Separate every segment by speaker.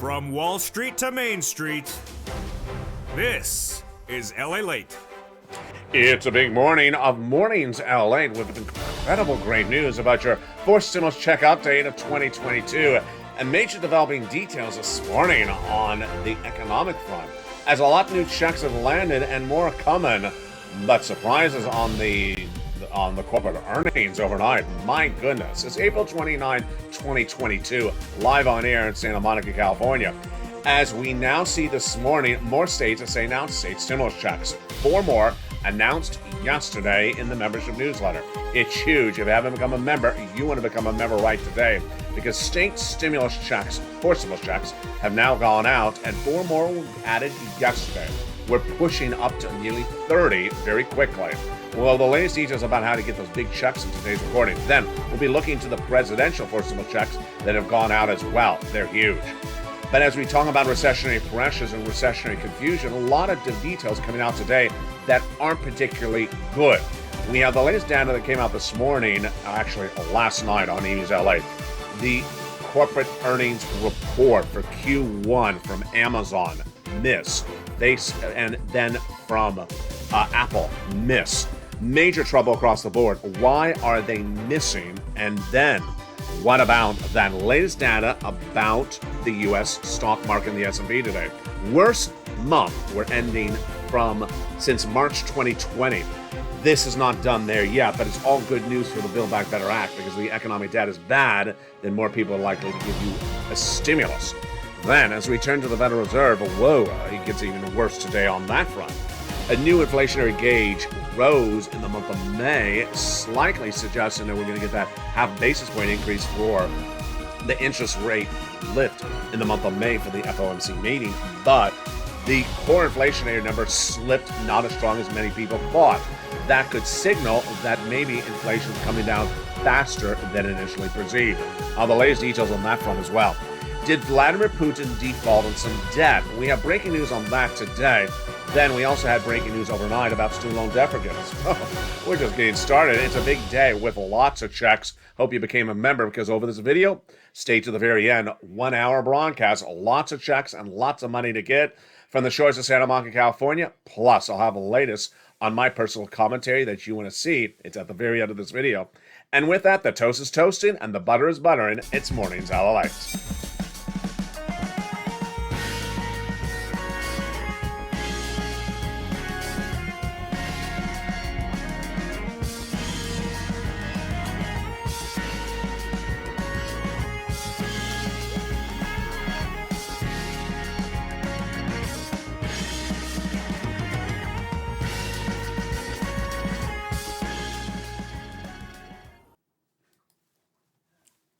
Speaker 1: From Wall Street to Main Street, this is LALATE.
Speaker 2: It's a big morning of Mornings LALATE with incredible great news about your fourth stimulus check update of 2022 and major developing details this morning on the economic front. As a lot of new checks have landed and more coming, but surprises on the corporate earnings overnight. My goodness. It's April 29, 2022, live on air in Santa Monica, California. As we now see this morning, more states are saying now state stimulus checks. 4 more announced yesterday in the membership newsletter. It's huge. If you haven't become a member, you want to become a member right today, because state stimulus checks, 4 stimulus checks, have now gone out and 4 more were added yesterday. We're pushing up to nearly 30 very quickly. Well, the latest details about how to get those big checks in today's recording. Then we'll be looking to the presidential 4 stimulus checks that have gone out as well. They're huge. But as we talk about recessionary pressures and recessionary confusion, a lot of details coming out today that aren't particularly good. We have the latest data that came out this morning, actually last night on News LA. The corporate earnings report for Q1 from Amazon, miss. And then from Apple, miss. Major trouble across the board. Why are they missing? And then what about that latest data about the U.S. stock market and the S&P today? Worst month we're ending from since March 2020. This is not done there yet, but it's all good news for the Build Back Better Act, because the economic data is bad, then more people are likely to give you a stimulus. Then, as we turn to the Federal Reserve, it gets even worse today on that front. A new inflationary gauge rose in the month of May, slightly suggesting that we're going to get that half basis point increase for the interest rate lift in the month of May for the FOMC meeting. But the core inflationary number slipped not as strong as many people thought. That could signal that maybe inflation is coming down faster than initially perceived. The latest details on that front as well. Did Vladimir Putin default on some debt? We have breaking news on that today. Then we also had breaking news overnight about student loan debt forgiveness. We're just getting started. It's a big day with lots of checks. Hope you became a member, because over this video, stay to the very end. 1 hour broadcast, lots of checks and lots of money to get from the shores of Santa Monica, California. Plus, I'll have the latest on my personal commentary that you want to see. It's at the very end of this video. And with that, the toast is toasting and the butter is buttering. It's Mornings LALATE.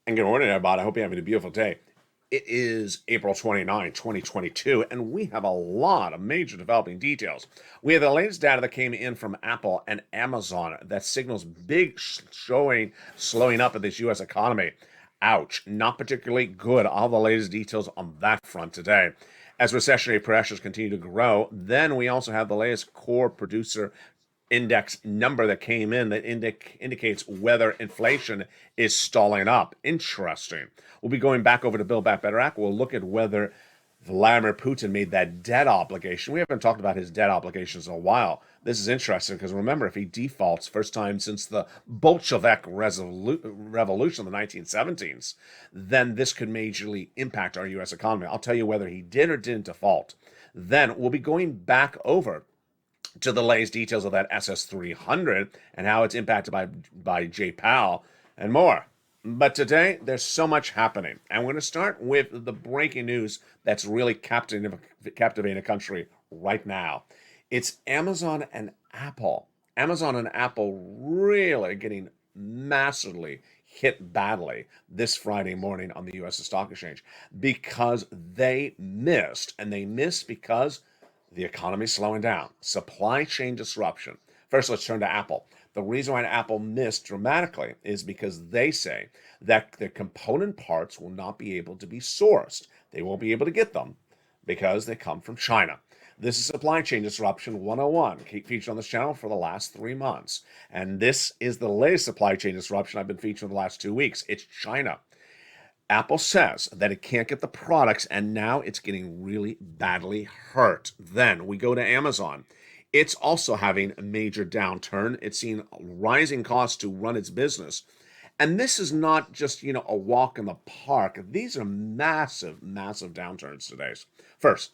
Speaker 2: And good morning, everybody. I hope you're having a beautiful day. It is April 29, 2022, and we have a lot of major developing details. We have the latest data that came in from Apple and Amazon that signals big slowing up of this U.S. economy. Ouch. Not particularly good. All the latest details on that front today. As recessionary pressures continue to grow, then we also have the latest core producer index number that came in that indicates whether inflation is stalling up. Interesting. We'll be going back over to Build Back Better Act. We'll look at whether Vladimir Putin made that debt obligation. We haven't talked about his debt obligations in a while. This is interesting because remember, if he defaults, first time since the Bolshevik Revolution in the 1970s, then this could majorly impact our U.S. economy. I'll tell you whether he did or didn't default. Then we'll be going back over to the latest details of that SS300 and how it's impacted by Jay Powell and more. But today, there's so much happening. And we're going to start with the breaking news that's really captivating a country right now. It's Amazon and Apple. Amazon and Apple really getting massively hit badly this Friday morning on the U.S. Stock Exchange because they missed. And they missed because the economy is slowing down. Supply chain disruption. First, let's turn to Apple. The reason why Apple missed dramatically is because they say that the component parts will not be able to be sourced. They won't be able to get them because they come from China. This is Supply Chain Disruption 101, featured on this channel for the last 3 months. And this is the latest supply chain disruption I've been featuring the last 2 weeks. It's China. Apple says that it can't get the products, and now it's getting really badly hurt. Then we go to Amazon. It's also having a major downturn. It's seen rising costs to run its business. And this is not just, a walk in the park. These are massive, massive downturns today. First,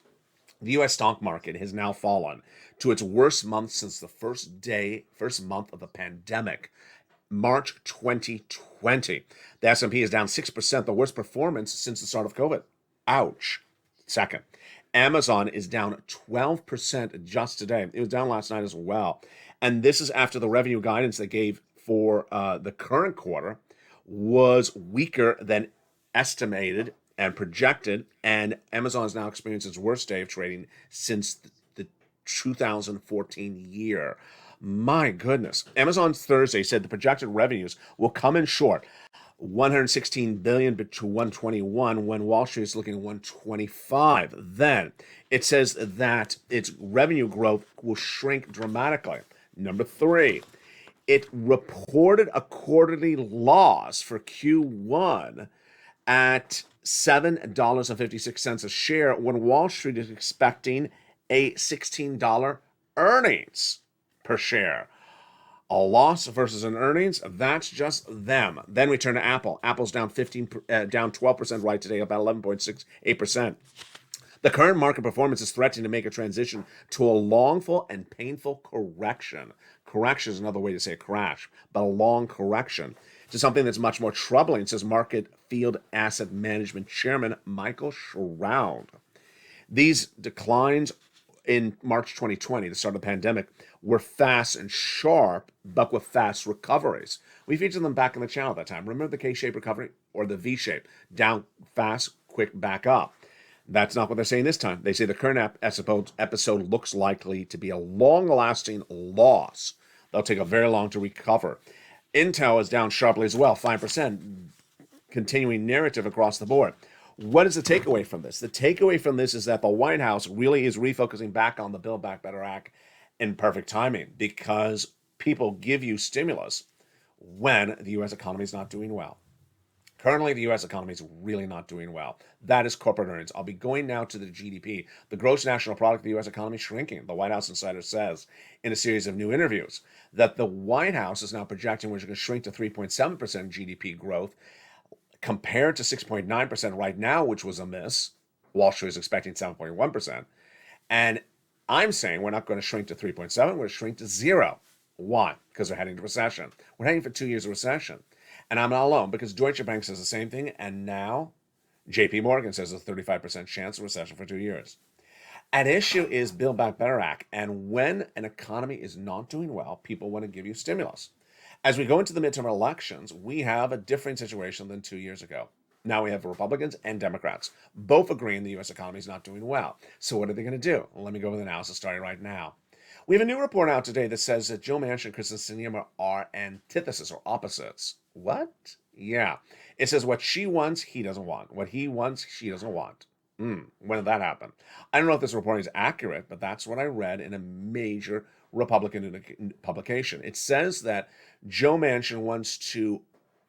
Speaker 2: the US stock market has now fallen to its worst month since the first month of the pandemic. March 2020. The S&P is down 6%, the worst performance since the start of COVID. Ouch. Second, Amazon is down 12% just today. It was down last night as well. And this is after the revenue guidance they gave for the current quarter was weaker than estimated and projected. And Amazon has now experienced its worst day of trading since the 2014 year. My goodness. Amazon Thursday said the projected revenues will come in short 116 billion to 121 when Wall Street is looking at 125. Then it says that its revenue growth will shrink dramatically. Number three, it reported a quarterly loss for Q1 at $7.56 a share when Wall Street is expecting a $16 earnings per share. A loss versus an earnings, that's just them. Then we turn to Apple. Apple's down 12% right today, about 11.68%. The current market performance is threatening to make a transition to a longful and painful correction. Correction is another way to say crash, but a long correction to something that's much more troubling, says Market Field Asset Management Chairman Michael Shroud. These declines in March 2020, the start of the pandemic, were fast and sharp, but with fast recoveries. We featured them back in the channel at that time. Remember the K-shaped recovery or the V-shape? Down fast, quick, back up. That's not what they're saying this time. They say the current episode looks likely to be a long-lasting loss. They'll take a very long to recover. Intel is down sharply as well, 5%, continuing narrative across the board. What is the takeaway from this? The takeaway from this is that the White House really is refocusing back on the Build Back Better Act in perfect timing because people give you stimulus when the U.S. economy is not doing well. Currently, the U.S. economy is really not doing well. That is corporate earnings. I'll be going now to the GDP. The gross national product of the U.S. economy is shrinking. The White House insider says in a series of new interviews that the White House is now projecting we're going to shrink to 3.7% GDP growth compared to 6.9% right now, which was a miss. Wall Street is expecting 7.1%. And I'm saying we're not going to shrink to 3.7, we're going to shrink to 0. Why? Because we're heading to recession. We're heading for 2 years of recession. And I'm not alone because Deutsche Bank says the same thing, and now JP Morgan says a 35% chance of recession for 2 years. At issue is Build Back Better Act, and when an economy is not doing well, people want to give you stimulus. As we go into the midterm elections, we have a different situation than 2 years ago. Now we have Republicans and Democrats, both agreeing the U.S. economy is not doing well. So what are they going to do? Well, let me go over the analysis starting right now. We have a new report out today that says that Joe Manchin and Kristen Sinema are antithesis or opposites. What? Yeah. It says what she wants, he doesn't want. What he wants, she doesn't want. When did that happen? I don't know if this reporting is accurate, but that's what I read in a major Republican publication. It says that Joe Manchin wants to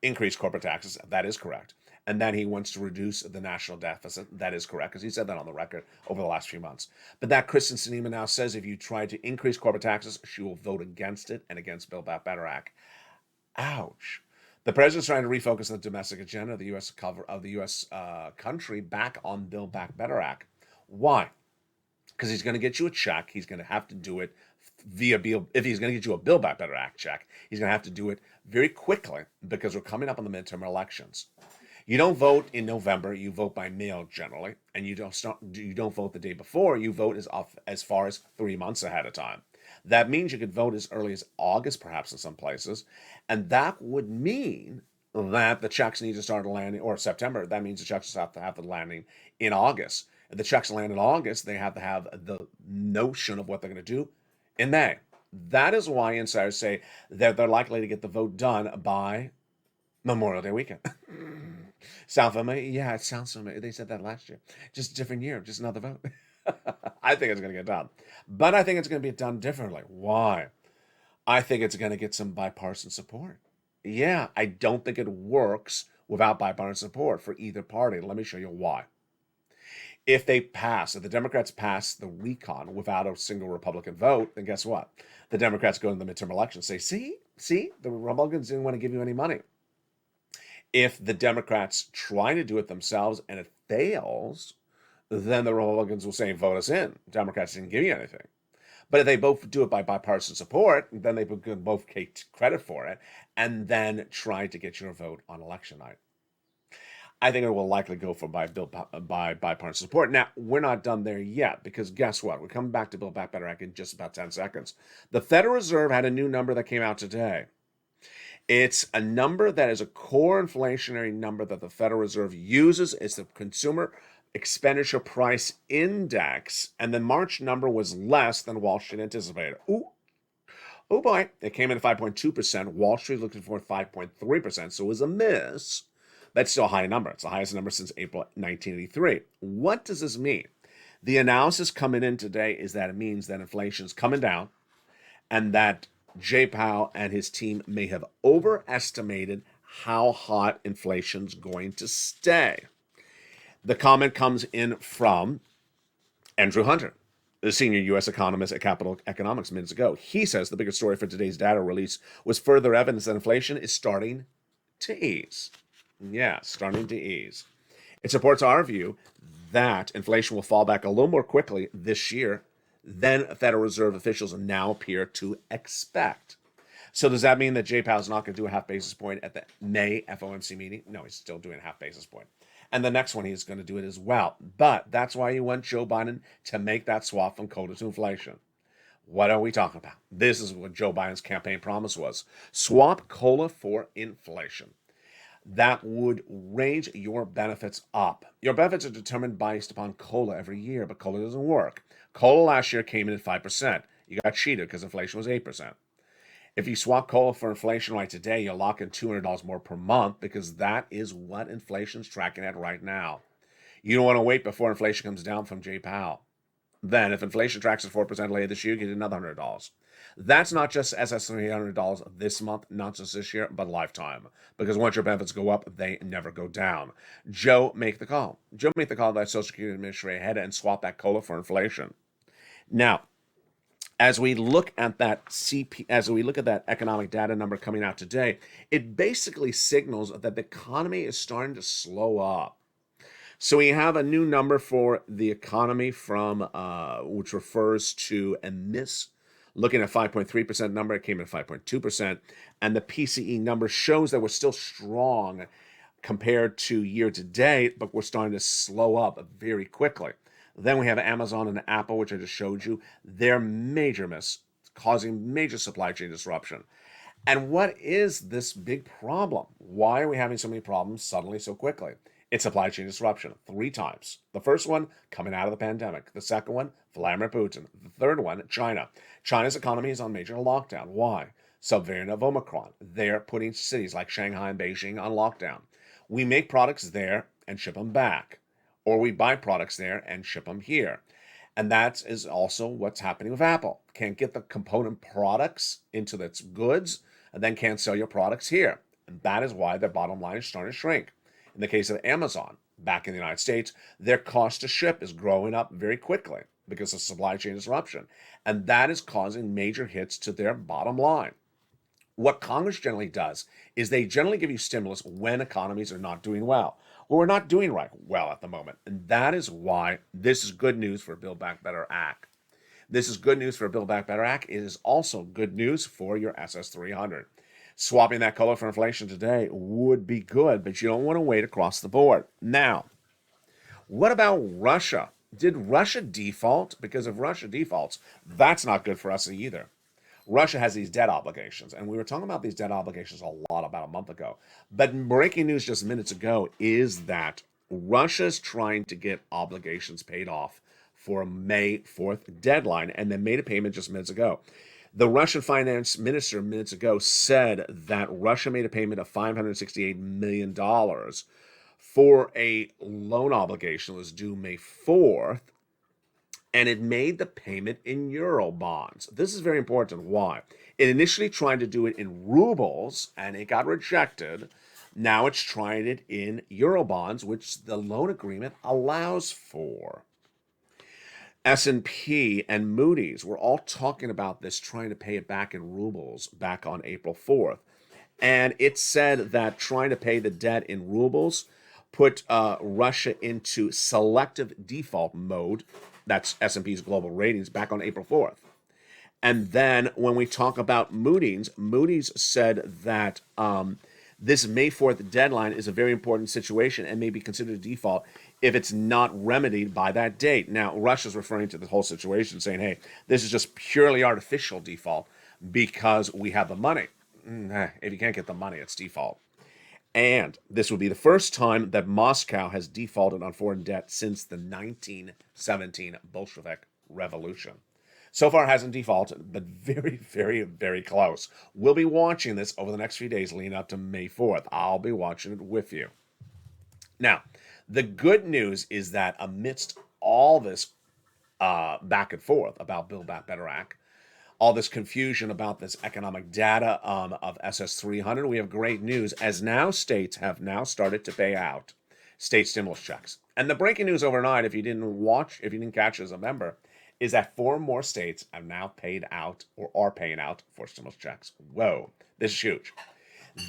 Speaker 2: increase corporate taxes. That is correct. And then he wants to reduce the national deficit. That is correct, because he said that on the record over the last few months. But that Kristen Sinema now says if you try to increase corporate taxes, she will vote against it and against Build Back Better Act. Ouch. The president's trying to refocus the domestic agenda of the U.S. Country back on Build Back Better Act. Why? Because he's going to get you a check. He's going to have to do it via bill. If he's going to get you a Build Back Better Act check, he's going to have to do it very quickly because we're coming up on the midterm elections. You don't vote in November. You vote by mail generally, and you don't vote the day before. You vote as far as 3 months ahead of time. That means you could vote as early as August, perhaps in some places, and that would mean that the checks need to start landing, or September. That means the checks have to have the landing in August. If the checks land in August, they have to have the notion of what they're going to do in May. That is why insiders say that they're likely to get the vote done by Memorial Day weekend. Sound familiar? Yeah, it sounds familiar. They said that last year. Just a different year, just another vote. I think it's going to get done. But I think it's going to be done differently. Why? I think it's going to get some bipartisan support. Yeah, I don't think it works without bipartisan support for either party. Let me show you why. If the Democrats pass the recon without a single Republican vote, then guess what? The Democrats go in the midterm election and say, see, the Republicans didn't want to give you any money. If the Democrats try to do it themselves and it fails, then the Republicans will say, vote us in. Democrats didn't give you anything. But if they both do it by bipartisan support, then they could both take credit for it and then try to get your vote on election night. I think it will likely go for by bipartisan support. Now, we're not done there yet, because guess what? We're coming back to Build Back Better Act in just about 10 seconds. The Federal Reserve had a new number that came out today. It's a number that is a core inflationary number that the Federal Reserve uses. It's the Consumer Expenditure Price Index, and the March number was less than Wall Street anticipated. Oh boy, it came in at 5.2%. Wall Street looking for 5.3%, so it was a miss. That's still a high number. It's the highest number since April 1983. What does this mean? The analysis coming in today is that it means that inflation is coming down and that Jay Powell and his team may have overestimated how hot inflation's going to stay. The comment comes in from Andrew Hunter, the senior U.S. economist at Capital Economics minutes ago. He says the biggest story for today's data release was further evidence that inflation is starting to ease. Yeah, starting to ease. It supports our view that inflation will fall back a little more quickly this year than Federal Reserve officials now appear to expect. So does that mean that Jay Powell's not going to do a half basis point at the May FOMC meeting? No, he's still doing a half basis point. And the next one, he's going to do it as well. But that's why you want Joe Biden to make that swap from cola to inflation. What are we talking about? This is what Joe Biden's campaign promise was. Swap cola for inflation. That would raise your benefits up. Your benefits are determined based upon COLA every year, but COLA doesn't work. COLA last year came in at 5%. You got cheated because inflation was 8%. If you swap COLA for inflation right today, you'll lock in $200 more per month, because that is what inflation's tracking at right now. You don't want to wait before inflation comes down from Jay Powell. Then, if inflation tracks at 4% later this year, you get another $100. That's not just $300 this month, not just this year, but lifetime. Because once your benefits go up, they never go down. Joe, make the call. Joe, make the call that Social Security Administrator ahead and swap that COLA for inflation. Now, as we look at that economic data number coming out today, it basically signals that the economy is starting to slow up. So we have a new number for the economy from which refers to a miss. Looking at 5.3% number, it came in at 5.2%. And the PCE number shows that we're still strong compared to year to date, but we're starting to slow up very quickly. Then we have Amazon and Apple, which I just showed you. Their major miss, causing major supply chain disruption. And what is this big problem? Why are we having so many problems suddenly so quickly? It's supply chain disruption 3 times. The first one, coming out of the pandemic. The second one, Vladimir Putin. The third one, China. China's economy is on major lockdown. Why? Subvariant of Omicron. They're putting cities like Shanghai and Beijing on lockdown. We make products there and ship them back. Or we buy products there and ship them here. And that is also what's happening with Apple. Can't get the component products into its goods, and then can't sell your products here. And that is why their bottom line is starting to shrink. In the case of Amazon, back in the United States, their cost to ship is growing up very quickly because of supply chain disruption. And that is causing major hits to their bottom line. What Congress generally does is they generally give you stimulus when economies are not doing well. Well, we're not doing well at the moment. And that is why this is good news for Build Back Better Act. This is good news for Build Back Better Act. It is also good news for your SS300. Swapping that color for inflation today would be good, but you don't want to wait across the board. Now, what about Russia? Did Russia default? Because if Russia defaults, that's not good for us either. Russia has these debt obligations, and we were talking about these debt obligations a lot about a month ago. But breaking news just minutes ago is that Russia's trying to get obligations paid off for a May 4th deadline, and they made a payment just minutes ago. The Russian finance minister minutes ago said that Russia made a payment of $568 million for a loan obligation that was due May 4th, and it made the payment in euro bonds. This is very important. Why? It initially tried to do it in rubles, and it got rejected. Now it's trying it in Eurobonds, which the loan agreement allows for. S&P and Moody's were all talking about this, trying to pay it back in rubles back on April 4th. And it said that trying to pay the debt in rubles put Russia into selective default mode. That's S&P's global ratings back on April 4th. And then when we talk about Moody's said that this May 4th deadline is a very important situation and may be considered a default if it's not remedied by that date. Now, Russia's referring to the whole situation, saying, hey, this is just purely artificial default because we have the money. If you can't get the money, it's default. And this would be the first time that Moscow has defaulted on foreign debt since the 1917 Bolshevik Revolution. So far, it hasn't defaulted, but very, very, very close. We'll be watching this over the next few days leading up to May 4th. I'll be watching it with you. Now, the good news is that amidst all this back and forth about Build Back Better Act, all this confusion about this economic data of SS300, we have great news as now states have now started to pay out state stimulus checks. And the breaking news overnight, if you didn't catch it as a member, is that 4 more states have now paid out or are paying out for stimulus checks. Whoa, this is huge.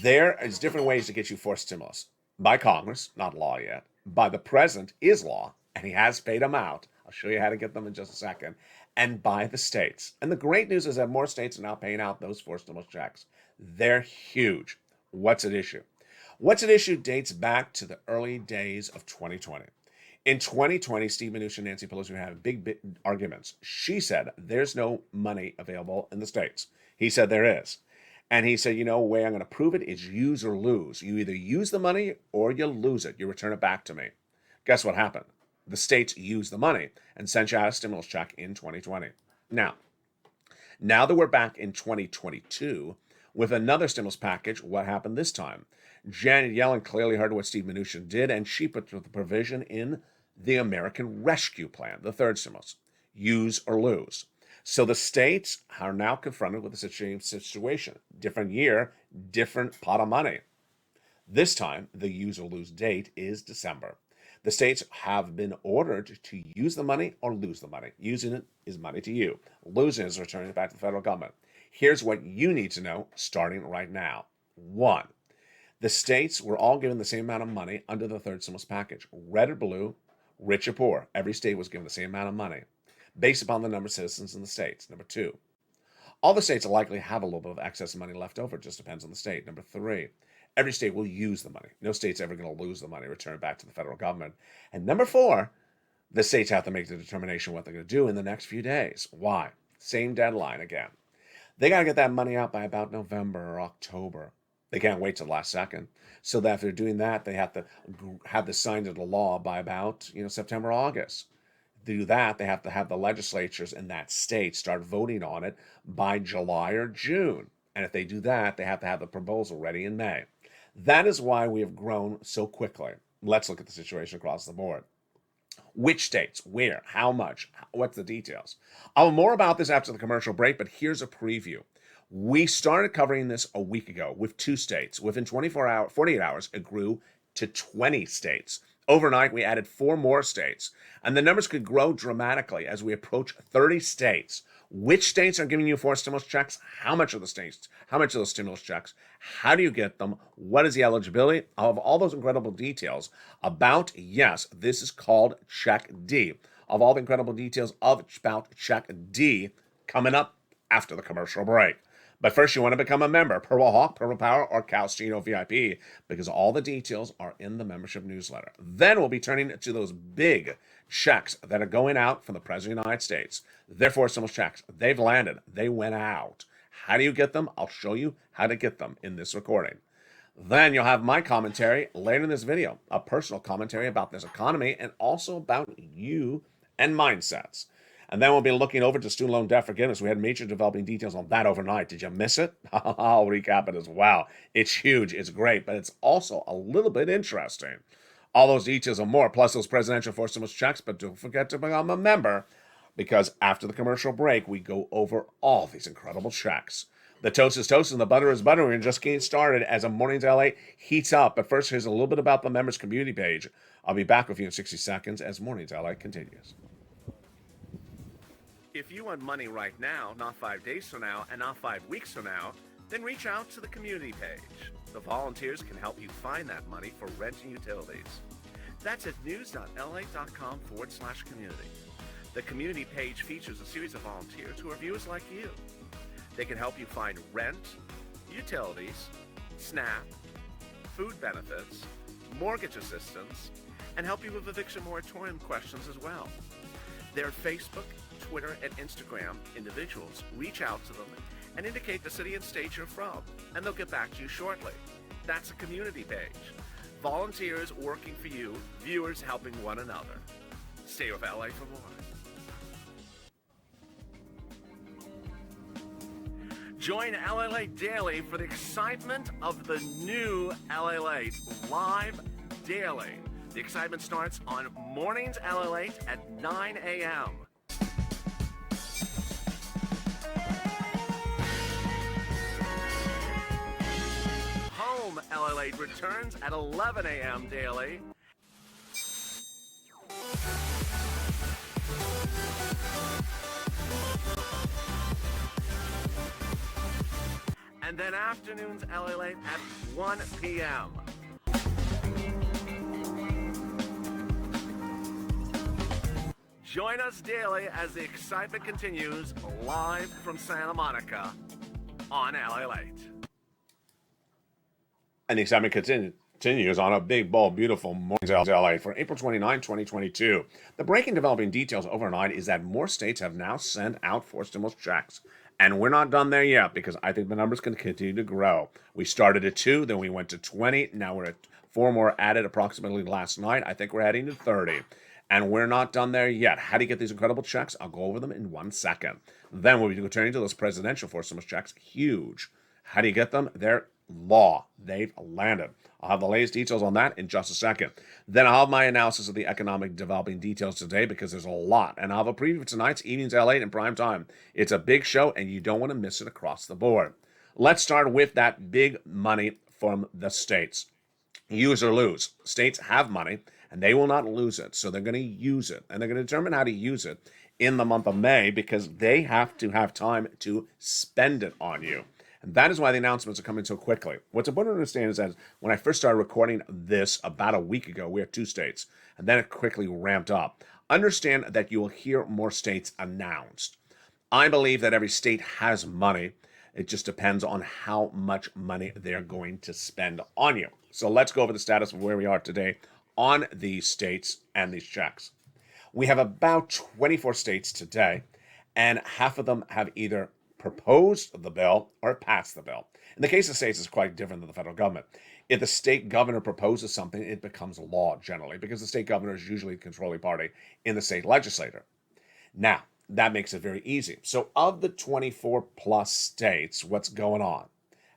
Speaker 2: There is different ways to get you for stimulus. By Congress, not law yet. By the president is law, and he has paid them out. I'll show you how to get them in just a second. And by the states. And the great news is that more states are now paying out those 4 stimulus checks. They're huge. What's at issue? What's at issue dates back to the early days of 2020. In 2020, Steve Mnuchin and Nancy Pelosi were having big arguments. She said there's no money available in the states. He said there is. And he said, the way I'm going to prove it is use or lose. You either use the money or you lose it. You return it back to me. Guess what happened? The states used the money and sent you out a stimulus check in 2020. Now that we're back in 2022 with another stimulus package, what happened this time? Janet Yellen clearly heard what Steve Mnuchin did, and she put the provision in the American Rescue Plan, the third stimulus, use or lose. So the states are now confronted with the same situation. Different year, different pot of money. This time, the use or lose date is December. The states have been ordered to use the money or lose the money. Using it is money to you. Losing it is returning it back to the federal government. Here's what you need to know starting right now. 1, the states were all given the same amount of money under the third stimulus package. Red or blue, rich or poor. Every state was given the same amount of money based upon the number of citizens in the states. Number 2, all the states will likely have a little bit of excess money left over. It just depends on the state. Number 3, every state will use the money. No state's ever going to lose the money, return it back to the federal government. And number 4, the states have to make the determination what they're going to do in the next few days. Why? Same deadline again. They got to get that money out by about November or October. They can't wait till the last second. So that if they're doing that, they have to have this signed into law by about September, August. To do that, they have to have the legislatures in that state start voting on it by July or June. And if they do that, they have to have the proposal ready in May. That is why we have grown so quickly. Let's look at the situation across the board. Which states, where, how much, what's the details? I'll know more about this after the commercial break, but here's a preview. We started covering this a week ago with 2 states. Within 48 hours, it grew to 20 states. Overnight, we added 4 more states, and the numbers could grow dramatically as we approach 30 states. Which states are giving you 4 stimulus checks? How much of the states? How much of those stimulus checks? How do you get them? What is the eligibility? I'll have all those incredible details about, yes, this is called Check D. Of all the incredible details about Check D coming up after the commercial break. But first, you want to become a member, Purple Hawk, Purple Power, or Calstino VIP, because all the details are in the membership newsletter. Then we'll be turning to those big checks that are going out from the President of the United States. Therefore, stimulus checks. They've landed. They went out. How do you get them? I'll show you how to get them in this recording. Then you'll have my commentary later in this video, a personal commentary about this economy and also about you and mindsets. And then we'll be looking over to student loan debt forgiveness. We had major developing details on that overnight. Did you miss it? I'll recap it as well. It's huge. It's great. But it's also a little bit interesting. All those details and more, plus those presidential forced stimulus checks. But don't forget to become a member, because after the commercial break, we go over all these incredible checks. The toast is toast and the butter is butter. We're just getting started as a Mornings LA heats up. But first, here's a little bit about the members community page. I'll be back with you in 60 seconds as Mornings LA continues.
Speaker 3: If you want money right now, not 5 days from now, and not 5 weeks from now, then reach out to the community page. The volunteers can help you find that money for rent and utilities. That's at news.la.com/community. The community page features a series of volunteers who are viewers like you. They can help you find rent, utilities, SNAP, food benefits, mortgage assistance, and help you with eviction moratorium questions as well. Their Facebook, Twitter, and Instagram individuals reach out to them and indicate the city and state you're from, and they'll get back to you shortly. That's a community page. Volunteers working for you, viewers helping one another. Stay with LA for more. Join LALATE Daily for the excitement of the new LALATE live daily. The excitement starts on Mornings LALATE at 9 a.m. Home LALATE returns at 11 a.m. daily. And then afternoons LALATE at 1 p.m. Join us daily as the excitement continues live from Santa Monica on LALATE.
Speaker 2: And the excitement continues on a big, bold, beautiful Mornings LA for April 29, 2022. The breaking developing details overnight is that more states have now sent out for stimulus checks. And we're not done there yet because I think the numbers can continue to grow. We started at 2, then we went to 20. Now we're at 4 more added approximately last night. I think we're heading to 30. And we're not done there yet. How do you get these incredible checks? I'll go over them in 1 second. Then we'll be turning to those presidential for stimulus checks. Huge. How do you get them? They're law. They've landed. I'll have the latest details on that in just a second. Then I'll have my analysis of the economic developing details today because there's a lot. And I'll have a preview of tonight's Evenings LA in prime time. It's a big show and you don't want to miss it across the board. Let's start with that big money from the states. Use or lose. States have money and they will not lose it. So they're going to use it. And they're going to determine how to use it in the month of May because they have to have time to spend it on you. And that is why the announcements are coming so quickly. What's important to understand is that when I first started recording this about a week ago, we had 2 states, and then it quickly ramped up. Understand that you will hear more states announced. I believe that every state has money. It just depends on how much money they're going to spend on you. So let's go over the status of where we are today on these states and these checks. We have about 24 states today, and half of them have either proposed the bill or passed the bill. In the case of states, it's quite different than the federal government. If the state governor proposes something, it becomes law generally because the state governor is usually the controlling party in the state legislature. Now, that makes it very easy. So of the 24 plus states, what's going on?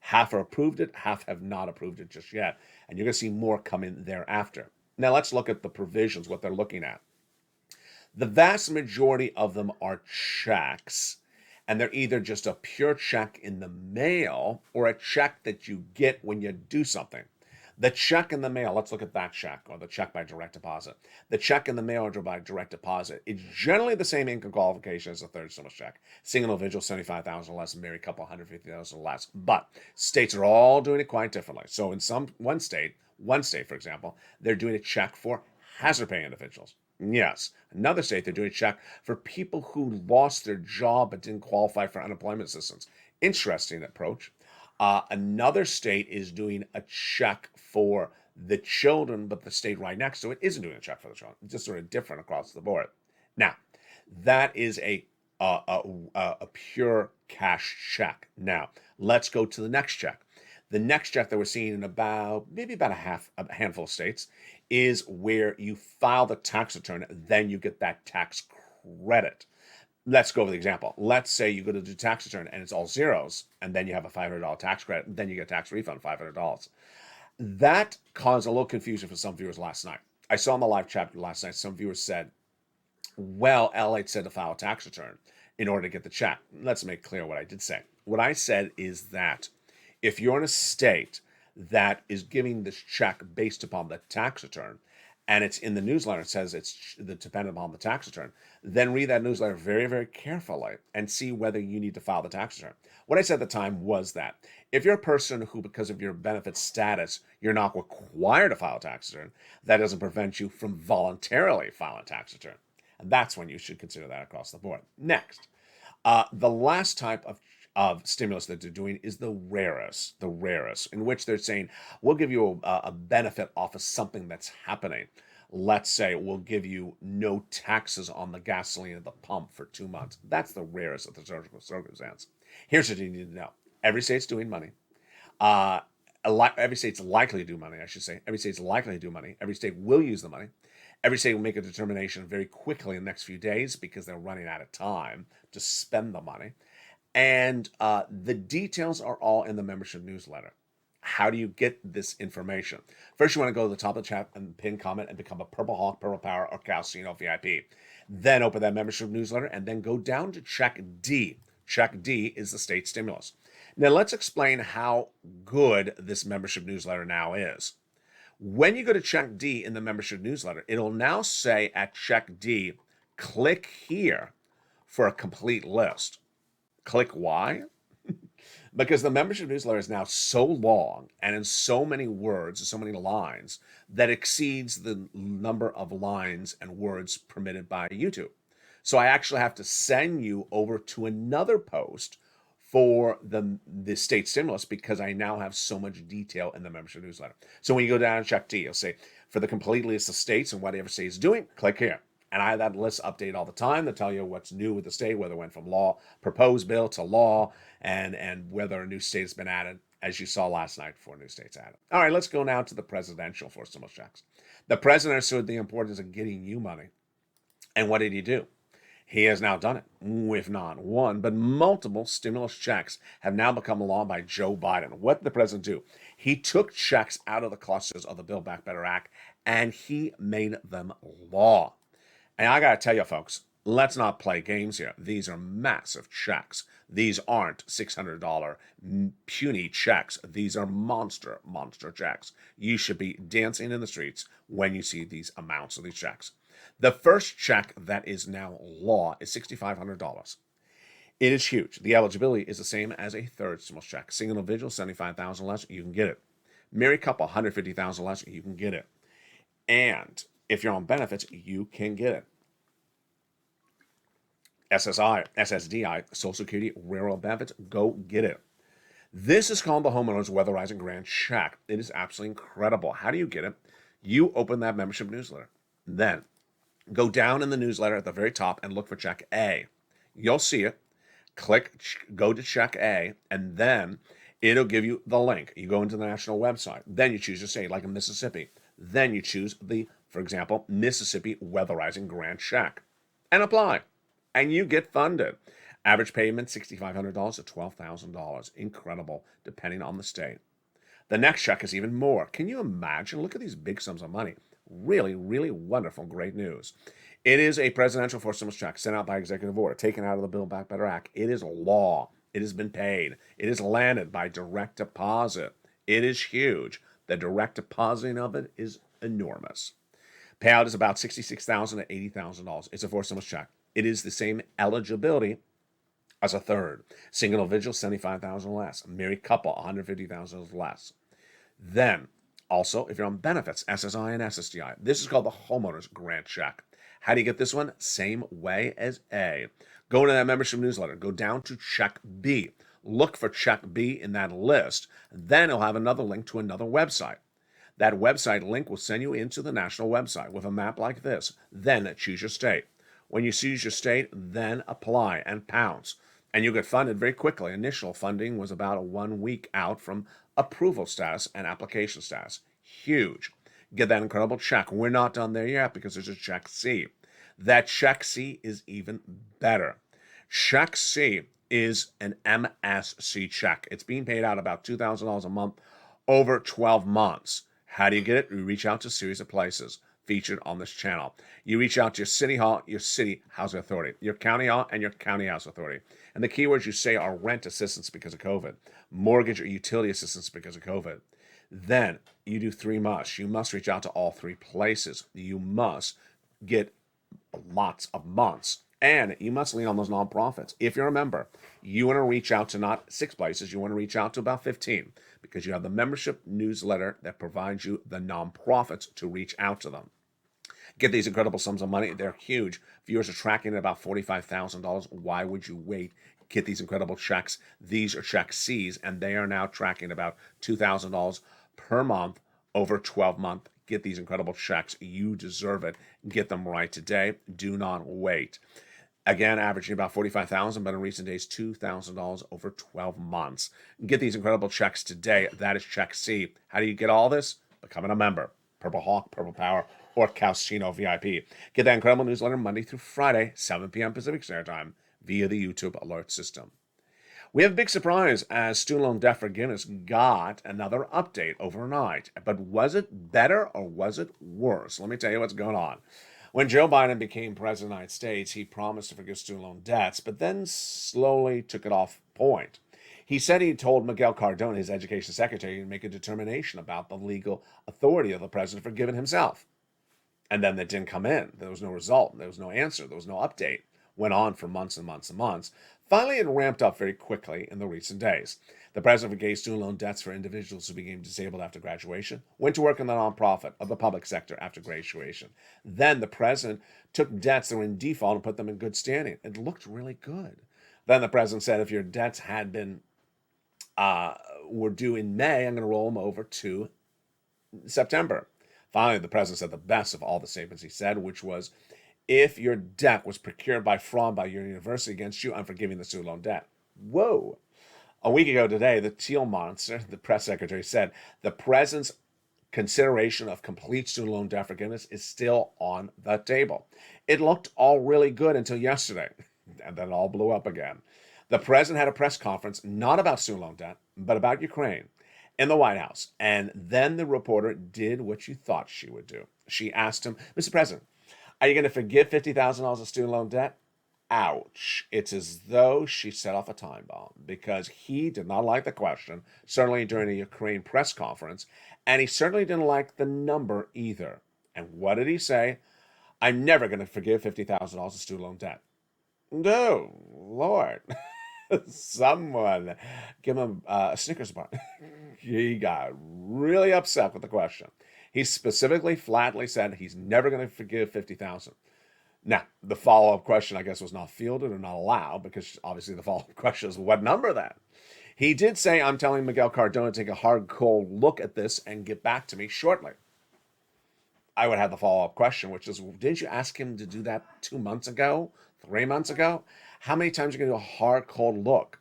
Speaker 2: Half are approved it, half have not approved it just yet. And you're going to see more coming thereafter. Now let's look at the provisions, what they're looking at. The vast majority of them are checks. And they're either just a pure check in the mail or a check that you get when you do something. The check in the mail, let's look at that check, or the check by direct deposit. The check in the mail or by direct deposit, it's generally the same income qualification as a third stimulus check. Single individual, $75,000 less, married couple, $150,000 less. But states are all doing it quite differently. So in one state, for example, they're doing a check for hazard pay individuals. Yes. Another state, they're doing a check for people who lost their job but didn't qualify for unemployment assistance. Interesting approach. Another state is doing a check for the children, but the state right next to it isn't doing a check for the children. It's just sort of different across the board. Now, that is a pure cash check. Now, let's go to the next check. The next check that we're seeing in maybe about a handful of states is where you file the tax return, then you get that tax credit. Let's go over the example. Let's say you go to do tax return and it's all zeros, and then you have a $500 tax credit, and then you get a tax refund, $500. That caused a little confusion for some viewers last night. I saw in the live chat last night, some viewers said, well, LA said to file a tax return in order to get the check. Let's make clear what I did say. What I said is that if you're in a state that is giving this check based upon the tax return, and it's in the newsletter, it says it's dependent upon the tax return, then read that newsletter very, very carefully and see whether you need to file the tax return. What I said at the time was that if you're a person who, because of your benefit status, you're not required to file a tax return, that doesn't prevent you from voluntarily filing a tax return. And that's when you should consider that across the board. Next, the last type of stimulus that they're doing is the rarest, in which they're saying, we'll give you a benefit off of something that's happening. Let's say we'll give you no taxes on the gasoline at the pump for 2 months. That's the rarest of the circumstance. Here's what you need to know. Every state's doing money. Every state's likely to do money, I should say. Every state's likely to do money. Every state will use the money. Every state will make a determination very quickly in the next few days because they're running out of time to spend the money. And the details are all in the membership newsletter. How do you get this information? First, you want to go to the top of the chat and pin comment and become a Purple Hawk, Purple Power, or Casino VIP. Then open that membership newsletter and then go down to Check D. Check D is the state stimulus. Now, let's explain how good this membership newsletter now is. When you go to Check D in the membership newsletter, it'll now say at Check D, click here for a complete list. Click why? Because the membership newsletter is now so long and in so many words, so many lines, that exceeds the number of lines and words permitted by YouTube. So I actually have to send you over to another post for the state stimulus because I now have so much detail in the membership newsletter. So when you go down and check D, you'll say, for the complete list of states and whatever state is doing, click here. And I have that list updated all the time to tell you what's new with the state, whether it went from law, proposed bill to law, and whether a new state has been added, as you saw last night, 4 new states added. All right, let's go now to the presidential for stimulus checks. The president understood the importance of getting you money. And what did he do? He has now done it, with not one, but multiple stimulus checks have now become law by Joe Biden. What did the president do? He took checks out of the clusters of the Build Back Better Act, and he made them law. And I got to tell you, folks, let's not play games here. These are massive checks. These aren't $600 puny checks. These are monster checks. You should be dancing in the streets when you see these amounts of these checks. The first check that is now law is $6,500. It is huge. The eligibility is the same as a third stimulus check. Single individual, $75,000 less, you can get it. Married couple, $150,000 less, you can get it. And if you're on benefits, you can get it. SSI, SSDI, Social Security, Railroad benefits, go get it. This is called the Homeowners Weatherizing Grant Check. It is absolutely incredible. How do you get it? You open that membership newsletter. Then go down in the newsletter at the very top and look for Check A. You'll see it. Go to Check A, and then it'll give you the link. You go into the national website. Then you choose your state, like in Mississippi. Then you choose for example, Mississippi Weatherizing Grant Check and apply. And you get funded. Average payment, $6,500 to $12,000. Incredible, depending on the state. The next check is even more. Can you imagine? Look at these big sums of money. Really, really wonderful, great news. It is a presidential forced stimulus check sent out by executive order, taken out of the Build Back Better Act. It is law. It has been paid. It is landed by direct deposit. It is huge. The direct depositing of it is enormous. Payout is about $66,000 to $80,000. It's a forced stimulus check. It is the same eligibility as a third. Single individual, $75,000 less. Married couple, $150,000 less. Then, also, if you're on benefits, SSI and SSDI, this is called the Homeowners Grant Check. How do you get this one? Same way as A. Go to that membership newsletter. Go down to Check B. Look for Check B in that list. Then it'll have another link to another website. That website link will send you into the national website with a map like this. Then choose your state. When you choose your state, then apply and pounce. And you'll get funded very quickly. Initial funding was about 1 week out from approval status and application status. Huge. Get that incredible check. We're not done there yet because there's a Check C. That Check C is even better. Check C is an MSC check. It's being paid out about $2,000 a month over 12 months. How do you get it? You reach out to a series of places. featured on this channel. You reach out to your city hall, your city housing authority, your county hall, and your county house authority. And the keywords you say are rent assistance because of COVID, mortgage or utility assistance because of COVID. Then you do 3 musts. You must reach out to all 3 places. You must get lots of months. And you must lean on those nonprofits. If you're a member, you want to reach out to not 6 places, you want to reach out to about 15 because you have the membership newsletter that provides you the nonprofits to reach out to them. Get these incredible sums of money. They're huge. Viewers are tracking at about $45,000. Why would you wait? Get these incredible checks. These are check C's, and they are now tracking about $2,000 per month over 12 months. Get these incredible checks. You deserve it. Get them right today. Do not wait. Again, averaging about $45,000, but in recent days, $2,000 over 12 months. Get these incredible checks today. That is check C. How do you get all this? Becoming a member. Purple Hawk, Purple Power, or Calcino VIP. Get that incredible newsletter Monday through Friday, 7 p.m. Pacific Standard Time, via the YouTube alert system. We have a big surprise as student loan debt forgiveness got another update overnight. But was it better or was it worse? Let me tell you what's going on. When Joe Biden became president of the United States, he promised to forgive student loan debts, but then slowly took it off point. He said he told Miguel Cardona, his education secretary, to make a determination about the legal authority of the president forgiving himself. And then that didn't come in. There was no result. There was no answer. There was no update. Went on for months and months and months. Finally, it ramped up very quickly in the recent days. The president forgave student loan debts for individuals who became disabled after graduation, went to work in the nonprofit of the public sector after graduation. Then the president took debts that were in default and put them in good standing. It looked really good. Then the president said, if your debts had been were due in May, I'm going to roll them over to September. Finally, the president said the best of all the statements he said, which was, if your debt was procured by fraud by your university against you, I'm forgiving the student loan debt. Whoa. A week ago today, the Teal Monster, the press secretary, said the president's consideration of complete student loan debt forgiveness is still on the table. It looked all really good until yesterday, and then it all blew up again. The president had a press conference, not about student loan debt, but about Ukraine, in the White House. And then the reporter did what you thought she would do. She asked him, Mr. President, are you going to forgive $50,000 of student loan debt? Ouch. It's as though she set off a time bomb because he did not like the question, certainly during a Ukraine press conference, and he certainly didn't like the number either. And what did he say? I'm never going to forgive $50,000 of student loan debt. No, Lord. Someone give him a Snickers bar. He got really upset with the question. He specifically, flatly said he's never going to forgive $50,000. Now, the follow-up question, I guess, was not fielded or not allowed because obviously the follow-up question is what number then? He did say, I'm telling Miguel Cardona to take a hard, cold look at this and get back to me shortly. I would have the follow-up question, which is, didn't you ask him to do that 2 months ago, 3 months ago? How many times are you going to do a hard, cold look?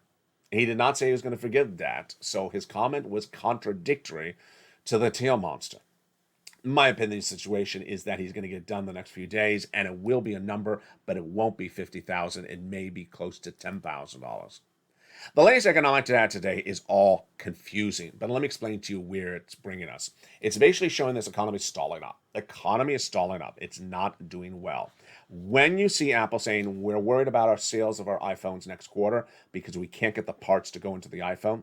Speaker 2: He did not say he was going to forgive that, so his comment was contradictory to the Teal Monster. My opinion of the situation is that he's going to get done the next few days, and it will be a number, but it won't be $50,000. It may be close to $10,000. The latest economic data today is all confusing, but let me explain to you where it's bringing us. It's basically showing this economy is stalling up. The economy is stalling up. It's not doing well. When you see Apple saying we're worried about our sales of our iPhones next quarter because we can't get the parts to go into the iPhone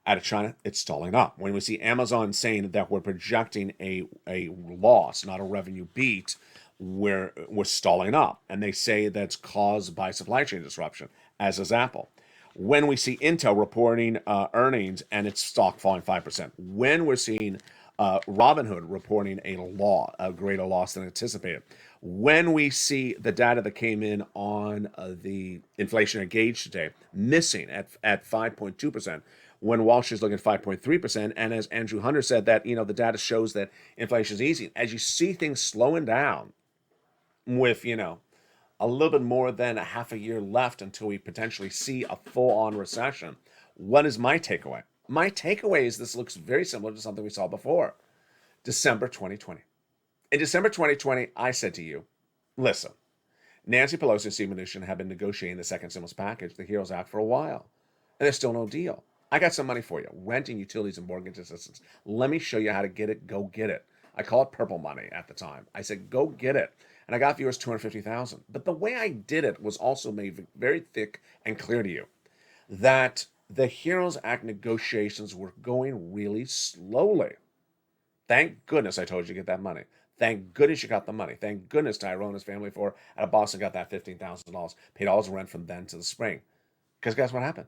Speaker 2: out of China, it's stalling up. When we see Amazon saying that we're projecting a loss, not a revenue beat, we're stalling up. And they say that's caused by supply chain disruption, as is Apple. When we see Intel reporting earnings and its stock falling 5%, when we're seeing Robinhood reporting a greater loss than anticipated, when we see the data that came in on the inflationary gauge today missing at 5.2%, when Wall Street's looking at 5.3%, and as Andrew Hunter said that the data shows that inflation is easing, as you see things slowing down with a little bit more than a half a year left until we potentially see a full-on recession. What is my takeaway? My takeaway is this looks very similar to something we saw before, December 2020. In December 2020, I said to you, listen, Nancy Pelosi and Steve Mnuchin have been negotiating the second stimulus package, the HEROES Act, for a while, and there's still no deal. I got some money for you, rent and utilities and mortgage assistance. Let me show you how to get it. Go get it. I call it purple money at the time. I said, go get it. And I got viewers 250,000. But the way I did it was also made very thick and clear to you that the Heroes Act negotiations were going really slowly. Thank goodness I told you to get that money. Thank goodness you got the money. Thank goodness Tyrone and his family out of Boston got that $15,000, paid all his rent from then to the spring. Because guess what happened?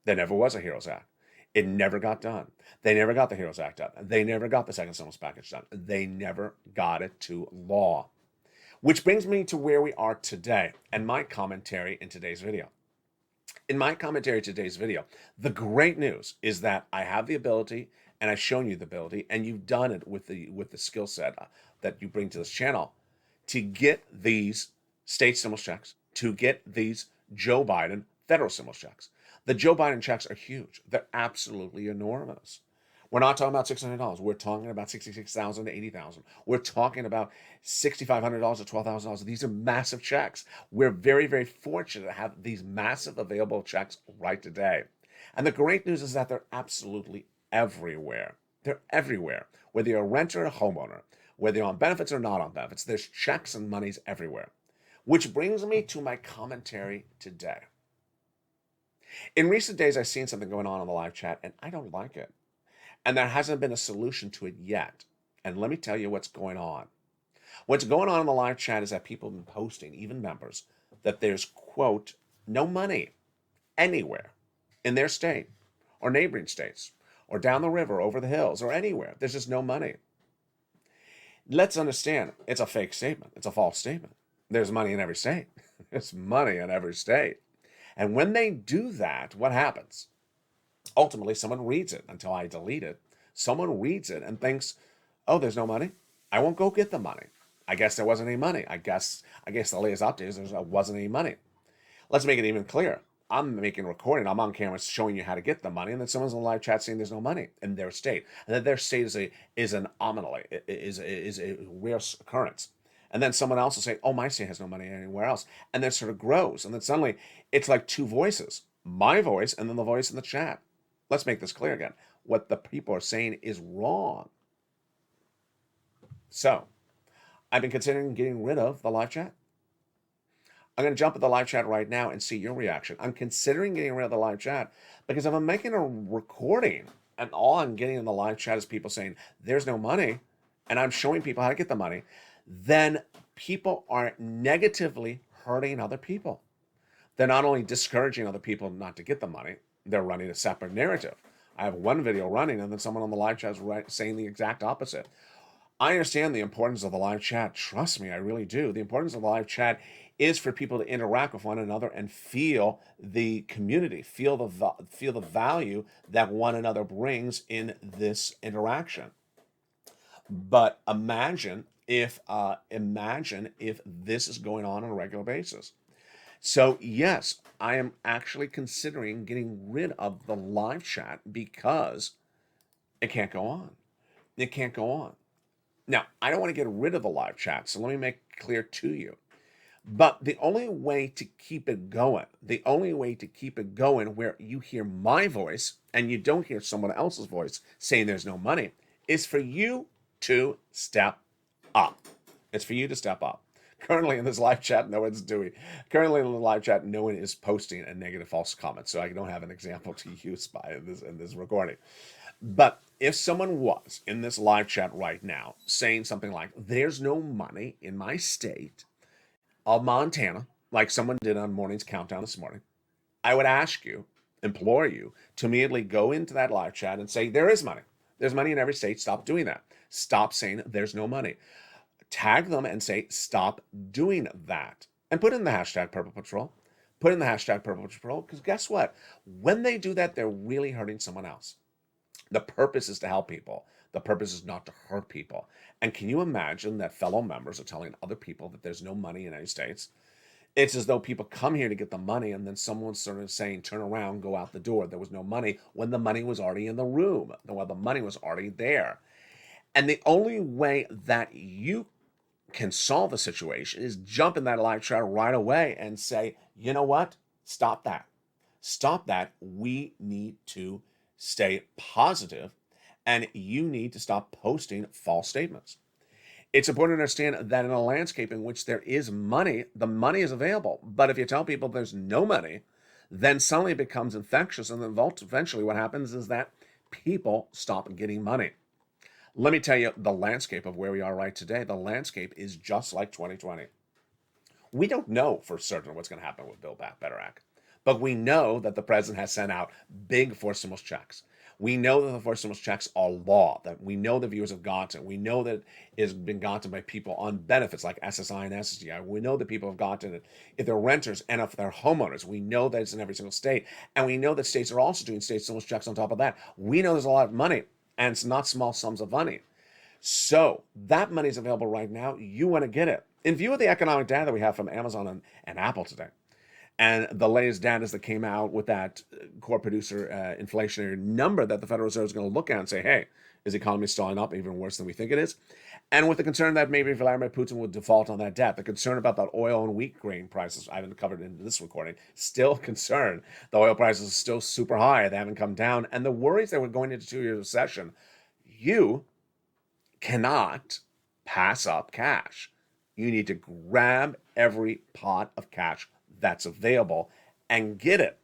Speaker 2: There never was a Heroes Act. It never got done. They never got the Heroes Act done. They never got the second stimulus package done. They never got it to law. Which brings me to where we are today and my commentary in today's video. In my commentary today's video, the great news is that I have the ability, and I've shown you the ability, and you've done it with the skill set that you bring to this channel to get these state stimulus checks, to get these Joe Biden federal stimulus checks. The Joe Biden checks are huge. They're absolutely enormous. We're not talking about $600. We're talking about $66,000 to $80,000. We're talking about $6,500 to $12,000. These are massive checks. We're very, very fortunate to have these massive available checks right today. And the great news is that they're absolutely everywhere. They're everywhere. Whether you're a renter or a homeowner, whether you're on benefits or not on benefits, there's checks and monies everywhere. Which brings me to my commentary today. In recent days, I've seen something going on in the live chat, and I don't like it. And there hasn't been a solution to it yet. And let me tell you what's going on. What's going on in the live chat is that people have been posting, even members, that there's, quote, no money anywhere in their state or neighboring states or down the river, over the hills, or anywhere. There's just no money. Let's understand, it's a fake statement. It's a false statement. There's money in every state. There's money in every state. And when they do that, what happens? Ultimately, someone reads it until I delete it. Someone reads it and thinks, oh, there's no money? I won't go get the money. I guess there wasn't any money. I guess the latest update is there wasn't any money. Let's make it even clearer. I'm making a recording. I'm on camera showing you how to get the money, and then someone's in the live chat saying there's no money in their state, and that their state is an anomaly, is a rare occurrence. And then someone else will say, oh, my state has no money anywhere else. And then it sort of grows. And then suddenly it's like two voices, my voice and then the voice in the chat. Let's make this clear again. What the people are saying is wrong. So I've been considering getting rid of the live chat. I'm going to jump at the live chat right now and see your reaction. I'm considering getting rid of the live chat because if I'm making a recording and all I'm getting in the live chat is people saying there's no money and I'm showing people how to get the money, then people are negatively hurting other people. They're not only discouraging other people not to get the money, they're running a separate narrative. I have one video running and then someone on the live chat is saying the exact opposite. I understand the importance of the live chat. Trust me, I really do. The importance of the live chat is for people to interact with one another and feel the community, feel the value that one another brings in this interaction. But imagine if this is going on a regular basis. So yes, I am actually considering getting rid of the live chat because it can't go on. It can't go on. Now, I don't want to get rid of the live chat, so let me make it clear to you. But the only way to keep it going, where you hear my voice and you don't hear someone else's voice saying there's no money, is for you to step up. It's for you to step up. Currently in this live chat, no one is posting a negative false comment, so I don't have an example to use in this recording. But if someone was in this live chat right now saying something like, there's no money in my state of Montana, like someone did on Morning's Countdown this morning, I would implore you to immediately go into that live chat and say, there is money. There's money in every state. Stop doing that. Stop saying there's no money. Tag them and say, stop doing that. And put in the hashtag Purple Patrol. Put in the hashtag Purple Patrol, because guess what? When they do that, they're really hurting someone else. The purpose is to help people. The purpose is not to hurt people. And can you imagine that fellow members are telling other people that there's no money in any states? It's as though people come here to get the money and then someone's sort of saying, turn around, go out the door. There was no money when the money was already in the room, when the money was already there. And the only way that you can solve the situation is jump in that live chat right away and say, you know what? Stop that. Stop that. We need to stay positive and you need to stop posting false statements. It's important to understand that in a landscape in which there is money, the money is available. But if you tell people there's no money, then suddenly it becomes infectious. And then eventually what happens is that people stop getting money. Let me tell you the landscape of where we are right today. The landscape is just like 2020. We don't know for certain what's going to happen with Build Back Better Act, but we know that the president has sent out big forced stimulus checks. We know that the forced stimulus checks are law, that we know the viewers have gotten. We know that it has been gotten by people on benefits like SSI and SSDI. We know that people have gotten it if they're renters and if they're homeowners. We know that it's in every single state. And we know that states are also doing state stimulus checks on top of that. We know there's a lot of money, and it's not small sums of money. So that money is available right now. You want to get it. In view of the economic data that we have from Amazon and Apple today, and the latest data that came out with that core producer inflationary number that the Federal Reserve is going to look at and say, hey, is the economy stalling up even worse than we think it is? And with the concern that maybe Vladimir Putin would default on that debt, the concern about the oil and wheat grain prices, I haven't covered in this recording, still concerned. The oil prices are still super high. They haven't come down. And the worries that we're going into 2 years recession, you cannot pass up cash. You need to grab every pot of cash that's available and get it.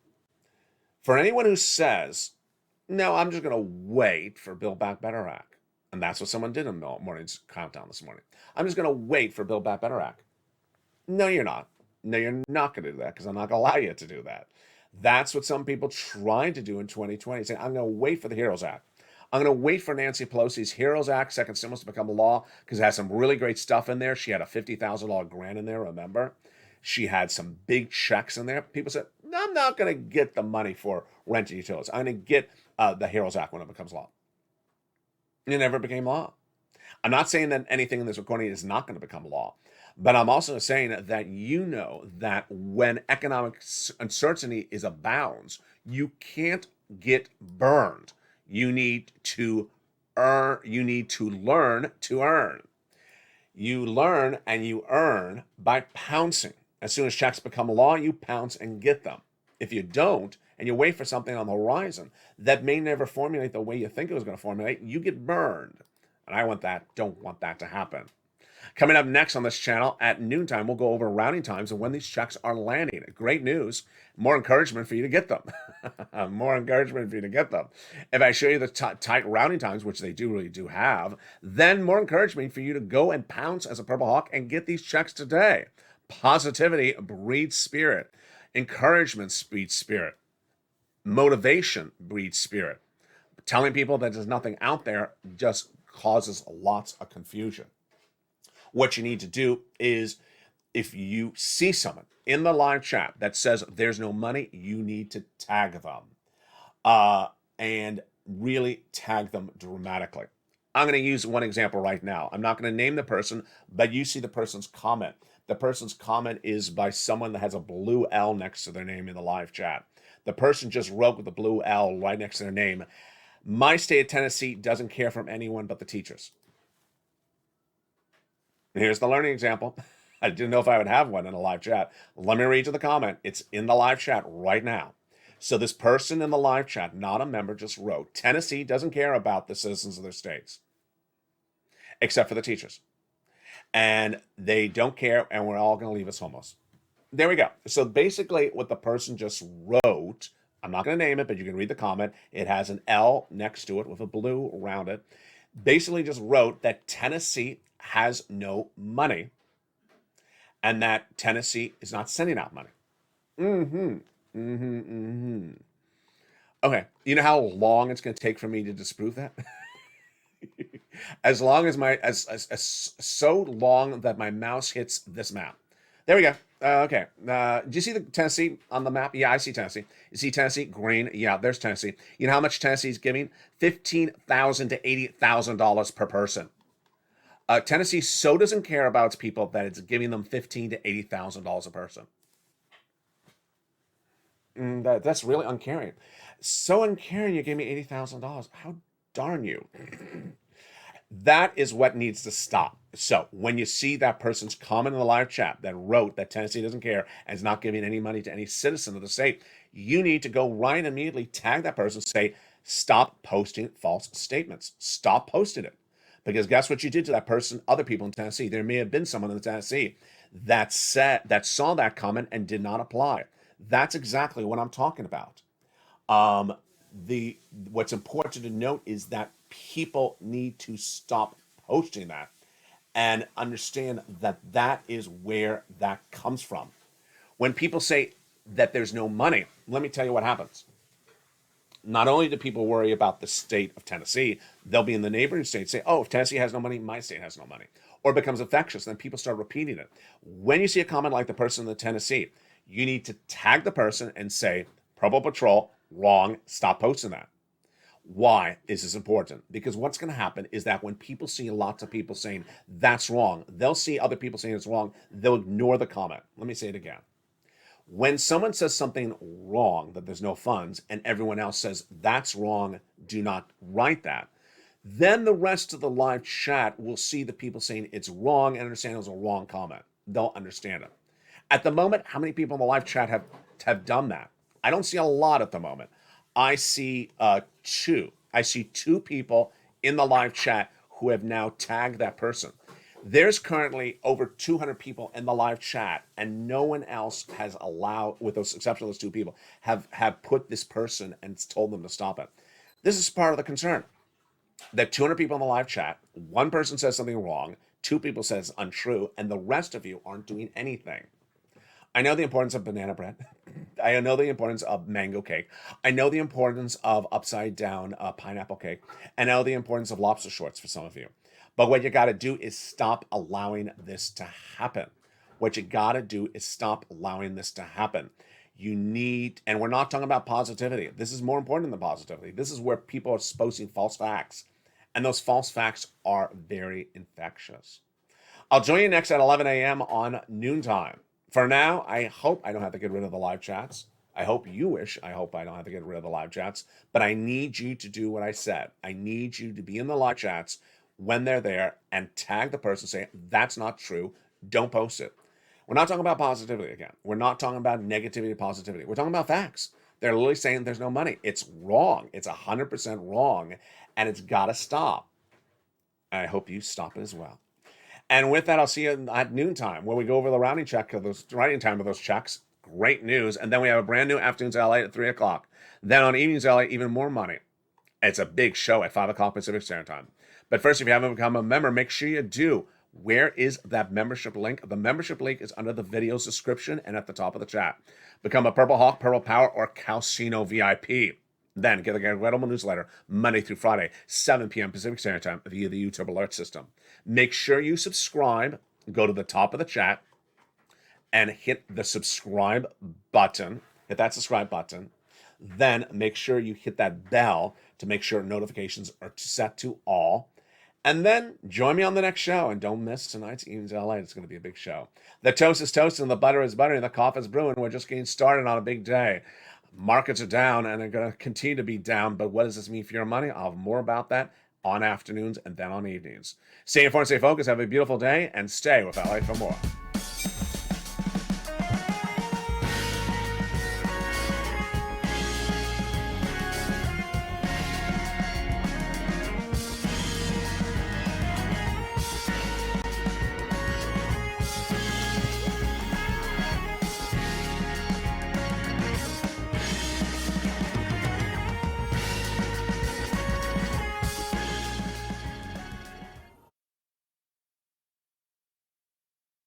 Speaker 2: For anyone who says, no, I'm just going to wait for Build Back Better Act, and that's what someone did in the morning's countdown this morning. I'm just going to wait for Build Back Better Act. No, you're not. No, you're not going to do that because I'm not going to allow you to do that. That's what some people tried to do in 2020, saying, I'm going to wait for the HEROES Act. I'm going to wait for Nancy Pelosi's HEROES Act, second stimulus, to become a law because it has some really great stuff in there. She had a $50,000 grant in there, remember? She had some big checks in there. People said, no, I'm not going to get the money for rent and utilities. I'm going to get the HEROES Act when it becomes law. It never became law. I'm not saying that anything in this recording is not going to become law, but I'm also saying that you know that when economic uncertainty is abounds, you can't get burned. You need to earn. You need to learn to earn. You learn and you earn by pouncing. As soon as checks become law, you pounce and get them. If you don't, and you wait for something on the horizon that may never formulate the way you think it was going to formulate, you get burned. And I don't want that to happen. Coming up next on this channel at noontime, we'll go over routing times and when these checks are landing. Great news. More encouragement for you to get them. More encouragement for you to get them. If I show you the tight routing times, which they really do have, then more encouragement for you to go and pounce as a Purple Hawk and get these checks today. Positivity breeds spirit. Encouragement breeds spirit. Motivation breeds spirit. Telling people that there's nothing out there just causes lots of confusion. What you need to do is, if you see someone in the live chat that says there's no money, you need to tag them and really tag them dramatically. I'm going to use one example right now. I'm not going to name the person, but you see the person's comment. The person's comment is by someone that has a blue L next to their name in the live chat. The person just wrote with the blue L right next to their name, my state of Tennessee doesn't care from anyone but the teachers. Here's the learning example. I didn't know if I would have one in a live chat. Let me read you the comment. It's in the live chat right now. So this person in the live chat, not a member, just wrote, Tennessee doesn't care about the citizens of their states, except for the teachers. And they don't care, and we're all going to leave us homeless. There we go. So basically what the person just wrote, I'm not going to name it, but you can read the comment. It has an L next to it with a blue around it. Basically just wrote that Tennessee has no money and that Tennessee is not sending out money. Okay, you know how long it's going to take for me to disprove that? As long as so long that my mouse hits this map. There we go. Okay. Do you see the Tennessee on the map? Yeah, I see Tennessee. You see Tennessee? Green. Yeah, there's Tennessee. You know how much Tennessee is giving? $15,000 to $80,000 per person. Tennessee so doesn't care about its people that it's giving them $15,000 to $80,000 a person. That's really uncaring. So uncaring, you gave me $80,000. How darn you? That is what needs to stop. So when you see that person's comment in the live chat that wrote that Tennessee doesn't care and is not giving any money to any citizen of the state, you need to go right immediately, tag that person, say, Stop posting false statements. Stop posting it. Because guess what you did to that person, other people in Tennessee? There may have been someone in Tennessee that saw that comment and did not apply. That's exactly what I'm talking about. What's important to note is that people need to stop posting that and understand that that is where that comes from. When people say that there's no money, let me tell you what happens. Not only do people worry about the state of Tennessee, they'll be in the neighboring states say, oh, if Tennessee has no money, my state has no money. Or it becomes infectious, then people start repeating it. When you see a comment like the person in the Tennessee, you need to tag the person and say, Purple Patrol, wrong, stop posting that. Why is this important? Because what's going to happen is that when people see lots of people saying that's wrong, they'll see other people saying it's wrong, they'll ignore the comment. Let me say it again. When someone says something wrong, that there's no funds, and everyone else says that's wrong, do not write that, then the rest of the live chat will see the people saying it's wrong and understand it was a wrong comment. They'll understand it. At the moment, how many people in the live chat have done that? I don't see a lot at the moment. I see two. I see two people in the live chat who have now tagged that person. There's currently over 200 people in the live chat, and no one else has allowed, with those exception of those two people, have put this person and told them to stop it. This is part of the concern. That 200 people in the live chat, one person says something wrong, two people says untrue, and the rest of you aren't doing anything. I know the importance of banana bread. I know the importance of mango cake. I know the importance of upside down pineapple cake. I know the importance of lobster shorts for some of you. But what you got to do is stop allowing this to happen. What you got to do is stop allowing this to happen. You need, and we're not talking about positivity. This is more important than positivity. This is where people are posting false facts. And those false facts are very infectious. I'll join you next at 11 a.m. on noontime. For now, I hope I don't have to get rid of the live chats. I hope you wish. I hope I don't have to get rid of the live chats. But I need you to do what I said. I need you to be in the live chats when they're there and tag the person, say, that's not true. Don't post it. We're not talking about positivity again. We're not talking about negativity, positivity. We're talking about facts. They're literally saying there's no money. It's wrong. It's 100% wrong. And it's got to stop. I hope you stop it as well. And with that, I'll see you at noontime where we go over the writing time of those checks. Great news. And then we have a brand new Afternoons LA at 3 o'clock. Then on Evenings LA, even more money. It's a big show at 5 o'clock Pacific Standard Time. But first, if you haven't become a member, make sure you do. Where is that membership link? The membership link is under the video's description and at the top of the chat. Become a Purple Hawk, Purple Power, or Calcino VIP. Then get the incredible newsletter Monday through Friday, 7 p.m. Pacific Standard Time via the YouTube alert system. Make sure you subscribe. Go to the top of the chat and hit the subscribe button. Hit that subscribe button. Then make sure you hit that bell to make sure notifications are set to all. And then join me on the next show. And don't miss tonight's Evenings LA. It's going to be a big show. The toast is toasted and the butter is butter and the coffee is brewing. We're just getting started on a big day. Markets are down and they're going to continue to be down. But what does this mean for your money? I'll have more about that on afternoons and then on evenings. Stay informed, stay focused. Have a beautiful day and stay with LA for more.